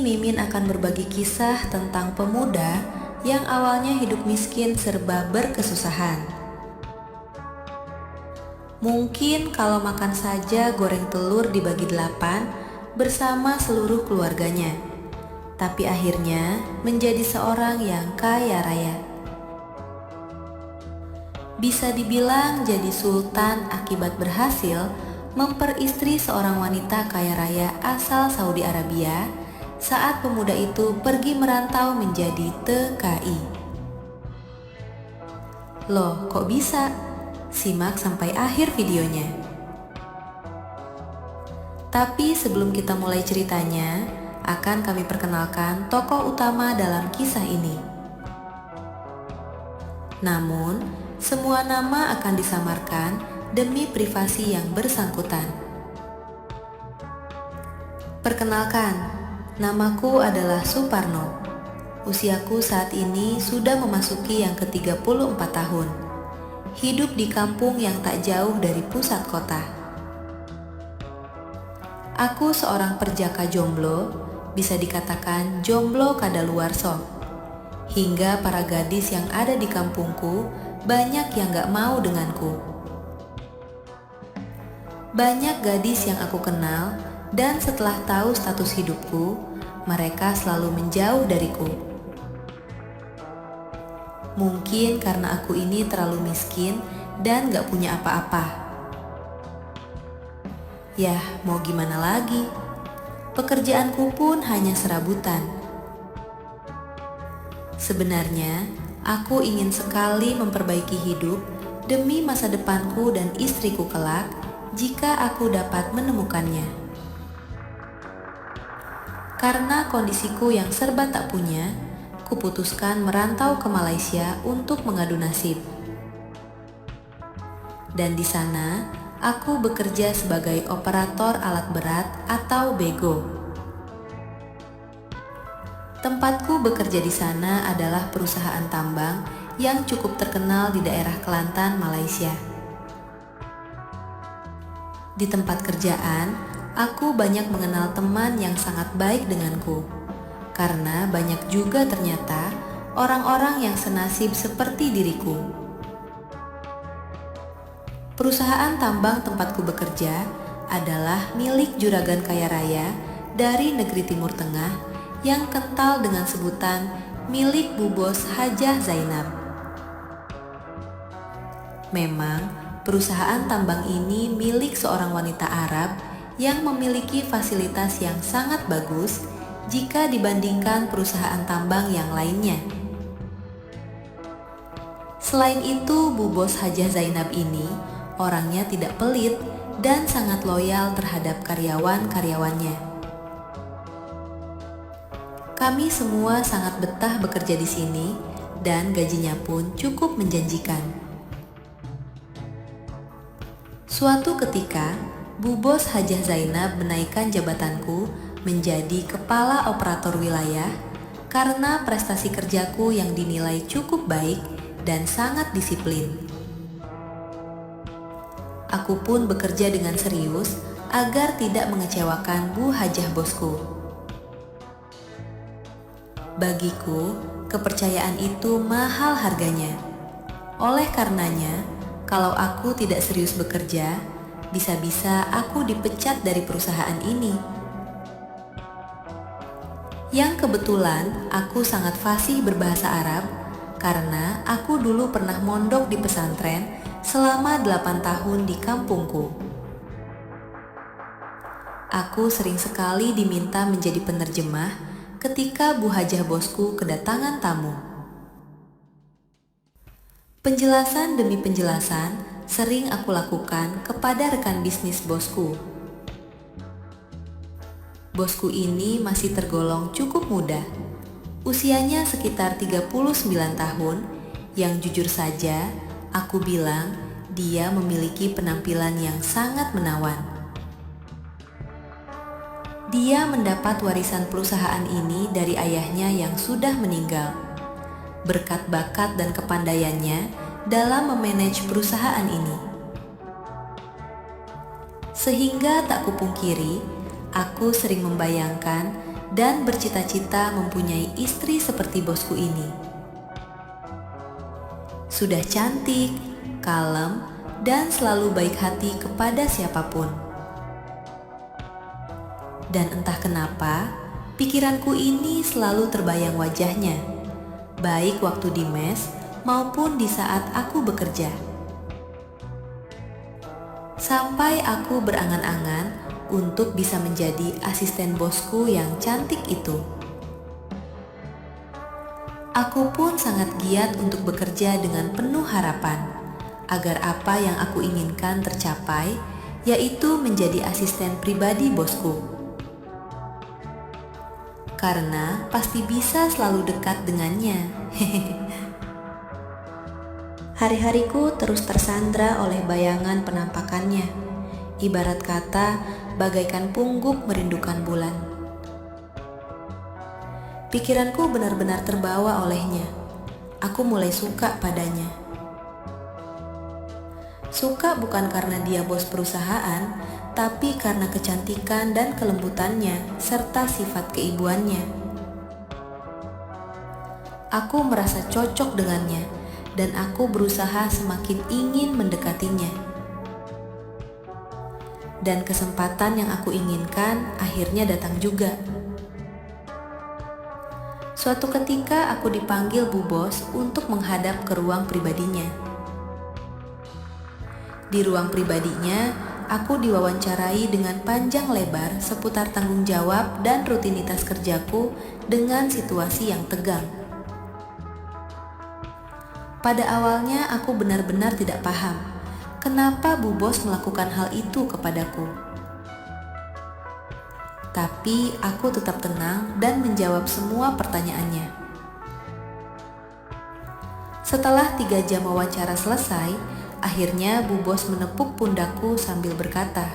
Mimin akan berbagi kisah tentang pemuda yang awalnya hidup miskin serba berkesusahan. Mungkin kalau makan saja goreng telur dibagi 8 bersama seluruh keluarganya, tapi akhirnya menjadi seorang yang kaya raya. Bisa dibilang jadi sultan akibat berhasil memperistri seorang wanita kaya raya asal Saudi Arabia saat pemuda itu pergi merantau menjadi TKI. Loh, kok bisa? Simak sampai akhir videonya. Tapi sebelum kita mulai ceritanya, akan kami perkenalkan tokoh utama dalam kisah ini. Namun, semua nama akan disamarkan demi privasi yang bersangkutan. Perkenalkan, namaku adalah Suparno. Usiaku saat ini sudah memasuki yang ke-34 tahun. Hidup di kampung yang tak jauh dari pusat kota. Aku seorang perjaka jomblo, bisa dikatakan jomblo kadaluarsa. Hingga para gadis yang ada di kampungku banyak yang gak mau denganku. Banyak gadis yang aku kenal dan setelah tahu status hidupku, mereka selalu menjauh dariku. Mungkin karena aku ini terlalu miskin dan gak punya apa-apa. Yah, mau gimana lagi? Pekerjaanku pun hanya serabutan. Sebenarnya, aku ingin sekali memperbaiki hidup demi masa depanku dan istriku kelak jika aku dapat menemukannya. Karena kondisiku yang serba tak punya, kuputuskan merantau ke Malaysia untuk mengadu nasib. Dan di sana, aku bekerja sebagai operator alat berat atau bego. Tempatku bekerja di sana adalah perusahaan tambang yang cukup terkenal di daerah Kelantan, Malaysia. Di tempat kerjaan, aku banyak mengenal teman yang sangat baik denganku. Karena banyak juga ternyata orang-orang yang senasib seperti diriku. Perusahaan tambang tempatku bekerja adalah milik juragan kaya raya dari negeri Timur Tengah yang kental dengan sebutan milik Bu Bos Hajah Zainab. Memang, perusahaan tambang ini milik seorang wanita Arab yang memiliki fasilitas yang sangat bagus jika dibandingkan perusahaan tambang yang lainnya. Selain itu, Bu Bos Hajah Zainab ini orangnya tidak pelit dan sangat loyal terhadap karyawan-karyawannya. Kami semua sangat betah bekerja di sini dan gajinya pun cukup menjanjikan. Suatu ketika, Bu Bos Hajah Zainab menaikkan jabatanku menjadi kepala operator wilayah karena prestasi kerjaku yang dinilai cukup baik dan sangat disiplin. Aku pun bekerja dengan serius agar tidak mengecewakan Bu Hajah bosku. Bagiku, kepercayaan itu mahal harganya. Oleh karenanya, kalau aku tidak serius bekerja, bisa-bisa aku dipecat dari perusahaan ini. Yang kebetulan aku sangat fasih berbahasa Arab karena aku dulu pernah mondok di pesantren selama 8 tahun di kampungku. Aku sering sekali diminta menjadi penerjemah ketika Bu Hajah bosku kedatangan tamu. Penjelasan demi penjelasan sering aku lakukan kepada rekan bisnis bosku. Bosku ini masih tergolong cukup muda, usianya sekitar 39 tahun, yang jujur saja aku bilang dia memiliki penampilan yang sangat menawan. Dia mendapat warisan perusahaan ini dari ayahnya yang sudah meninggal. Berkat bakat dan kepandaiannya dalam memanage perusahaan ini. Sehingga tak kupungkiri, aku sering membayangkan dan bercita-cita mempunyai istri seperti bosku ini. Sudah cantik, kalem, dan selalu baik hati kepada siapapun. Dan entah kenapa, pikiranku ini selalu terbayang wajahnya, baik waktu di mes maupun di saat aku bekerja. Sampai aku berangan-angan untuk bisa menjadi asisten bosku yang cantik itu. Aku pun sangat giat untuk bekerja dengan penuh harapan, agar apa yang aku inginkan tercapai, yaitu menjadi asisten pribadi bosku. Karena pasti bisa selalu dekat dengannya. Hari-hariku terus tersandra oleh bayangan penampakannya, ibarat kata bagaikan pungguk merindukan bulan. Pikiranku benar-benar terbawa olehnya. Aku mulai suka padanya. Suka bukan karena dia bos perusahaan, tapi karena kecantikan dan kelembutannya serta sifat keibuannya. Aku merasa cocok dengannya dan aku berusaha semakin ingin mendekatinya. Dan kesempatan yang aku inginkan akhirnya datang juga. Suatu ketika aku dipanggil Bu Bos untuk menghadap ke ruang pribadinya. Di ruang pribadinya, aku diwawancarai dengan panjang lebar seputar tanggung jawab dan rutinitas kerjaku dengan situasi yang tegang. Pada awalnya aku benar-benar tidak paham kenapa Bu Bos melakukan hal itu kepadaku. Tapi aku tetap tenang dan menjawab semua pertanyaannya. Setelah 3 jam wawancara selesai, akhirnya Bu Bos menepuk pundakku sambil berkata,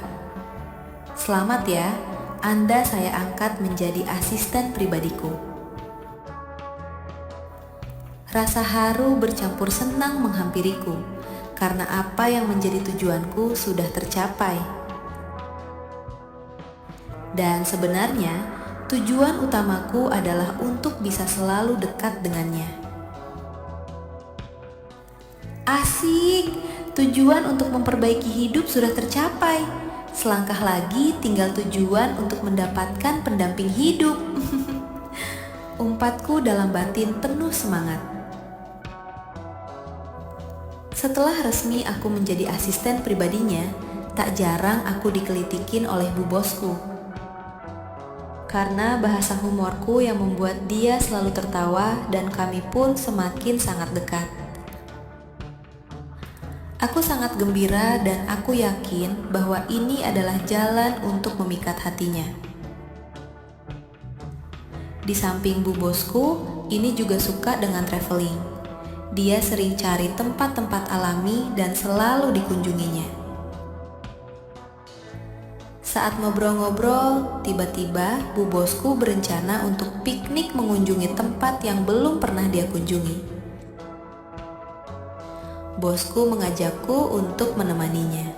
"Selamat ya, Anda saya angkat menjadi asisten pribadiku." Rasa haru bercampur senang menghampiriku, karena apa yang menjadi tujuanku sudah tercapai. Dan sebenarnya, tujuan utamaku adalah untuk bisa selalu dekat dengannya. Asik! Tujuan untuk memperbaiki hidup sudah tercapai. Selangkah lagi tinggal tujuan untuk mendapatkan pendamping hidup. Umpatku dalam batin penuh semangat. Setelah resmi aku menjadi asisten pribadinya, tak jarang aku dikelitikin oleh Bu Bosku. Karena bahasa humorku yang membuat dia selalu tertawa dan kami pun semakin sangat dekat. Aku sangat gembira dan aku yakin bahwa ini adalah jalan untuk memikat hatinya. Di samping Bu Bosku, ini juga suka dengan traveling. Dia sering cari tempat-tempat alami dan selalu dikunjunginya. Saat ngobrol-ngobrol, tiba-tiba Bu Bosku berencana untuk piknik mengunjungi tempat yang belum pernah dia kunjungi. Bosku mengajakku untuk menemaninya.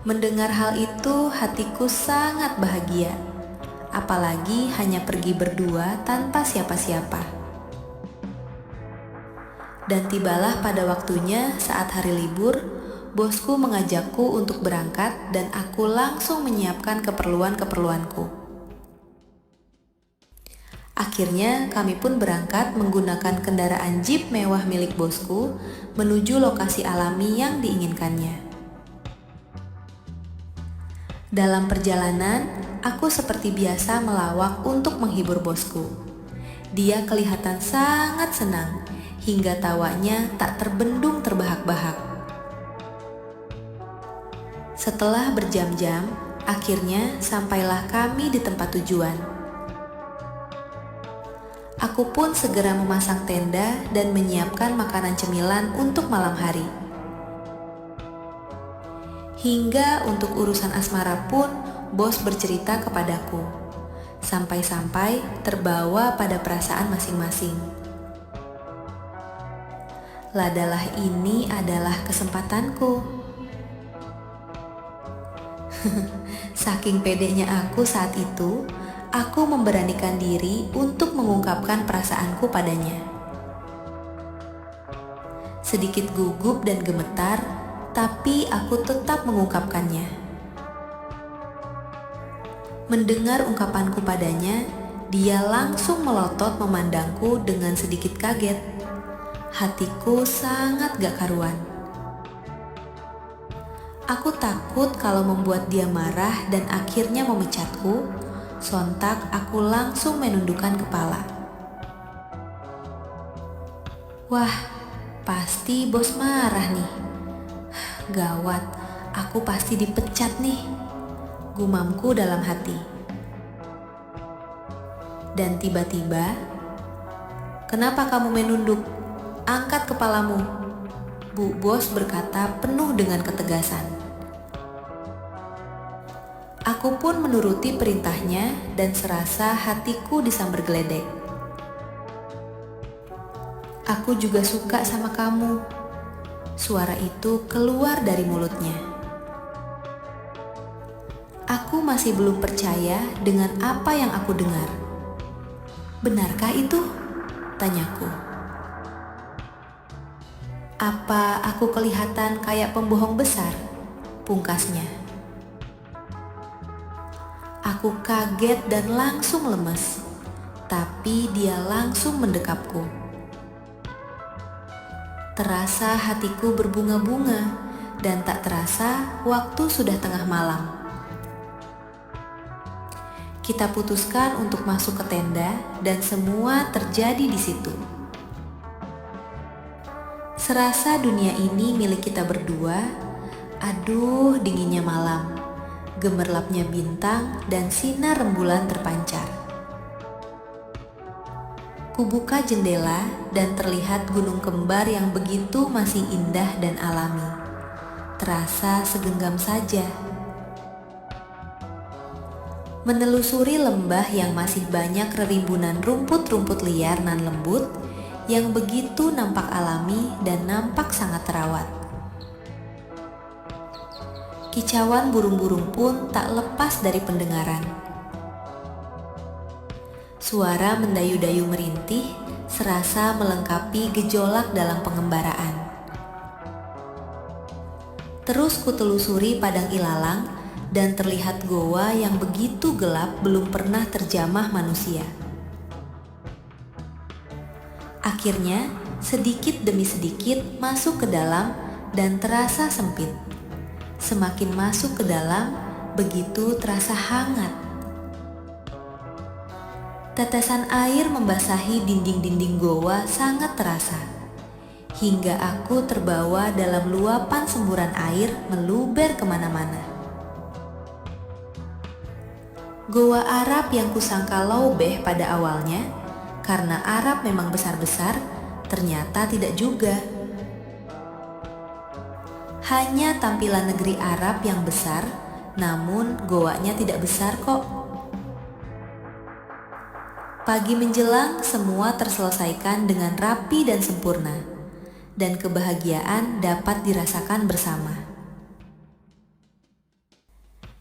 Mendengar hal itu, hatiku sangat bahagia. Apalagi hanya pergi berdua tanpa siapa-siapa. Dan tibalah pada waktunya saat hari libur, bosku mengajakku untuk berangkat dan aku langsung menyiapkan keperluan-keperluanku. Akhirnya kami pun berangkat menggunakan kendaraan jeep mewah milik bosku menuju lokasi alami yang diinginkannya. Dalam perjalanan, aku seperti biasa melawak untuk menghibur bosku. Dia kelihatan sangat senang, hingga tawanya tak terbendung terbahak-bahak. Setelah berjam-jam, akhirnya sampailah kami di tempat tujuan. Aku pun segera memasang tenda dan menyiapkan makanan cemilan untuk malam hari. Hingga untuk urusan asmara pun, bos bercerita kepadaku. Sampai-sampai terbawa pada perasaan masing-masing. Ladalah ini adalah kesempatanku. Saking pedenya aku saat itu, aku memberanikan diri untuk mengungkapkan perasaanku padanya. Sedikit gugup dan gemetar, tapi aku tetap mengungkapkannya. Mendengar ungkapanku padanya, dia langsung melotot memandangku dengan sedikit kaget. Hatiku sangat gak karuan. Aku takut kalau membuat dia marah dan akhirnya memecatku. Sontak aku langsung menundukkan kepala. Wah, pasti bos marah nih. Gawat, aku pasti dipecat nih, gumamku dalam hati. Dan tiba-tiba, kenapa kamu menunduk? Angkat kepalamu, Bu Bos berkata penuh dengan ketegasan. Aku pun menuruti perintahnya dan serasa hatiku disambar geledek. Aku juga suka sama kamu. Suara itu keluar dari mulutnya. Aku masih belum percaya dengan apa yang aku dengar. Benarkah itu? Tanyaku. Apa aku kelihatan kayak pembohong besar? Pungkasnya. Aku kaget dan langsung lemes, tapi dia langsung mendekapku. Terasa hatiku berbunga-bunga dan tak terasa waktu sudah tengah malam. Kita putuskan untuk masuk ke tenda dan semua terjadi di situ. Serasa dunia ini milik kita berdua. Aduh, dinginnya malam, gemerlapnya bintang dan sinar rembulan terpancar. Kubuka jendela dan terlihat gunung kembar yang begitu masih indah dan alami. Terasa segenggam saja. Menelusuri lembah yang masih banyak rerimbunan rumput-rumput liar nan lembut, yang begitu nampak alami dan nampak sangat terawat. Kicauan burung-burung pun tak lepas dari pendengaran. Suara mendayu-dayu merintih serasa melengkapi gejolak dalam pengembaraan. Terus kutelusuri padang ilalang dan terlihat goa yang begitu gelap belum pernah terjamah manusia. Akhirnya, sedikit demi sedikit masuk ke dalam dan terasa sempit. Semakin masuk ke dalam, begitu terasa hangat. Tetesan air membasahi dinding-dinding goa sangat terasa, hingga aku terbawa dalam luapan semburan air meluber kemana-mana. Goa Arab yang kusangka lobeh pada awalnya, karena Arab memang besar-besar, ternyata tidak juga. Hanya tampilan negeri Arab yang besar, namun goanya tidak besar kok. Pagi menjelang, semua terselesaikan dengan rapi dan sempurna, dan kebahagiaan dapat dirasakan bersama.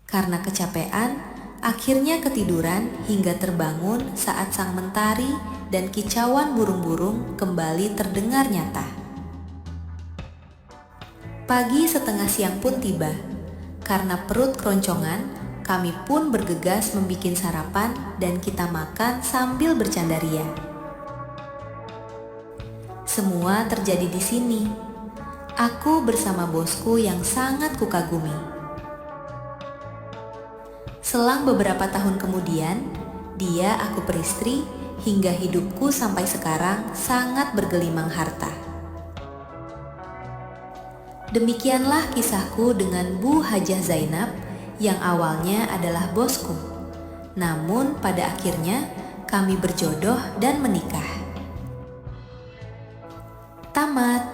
Karena kecapean, akhirnya ketiduran hingga terbangun saat sang mentari dan kicauan burung-burung kembali terdengar nyata. Pagi setengah siang pun tiba. Karena perut keroncongan, kami pun bergegas membikin sarapan dan kita makan sambil bercandaria. Semua terjadi di sini. Aku bersama bosku yang sangat kukagumi. Selang beberapa tahun kemudian, dia aku peristri hingga hidupku sampai sekarang sangat bergelimang harta. Demikianlah kisahku dengan Bu Hajah Zainab yang awalnya adalah bosku. Namun pada akhirnya kami berjodoh dan menikah. Tamat.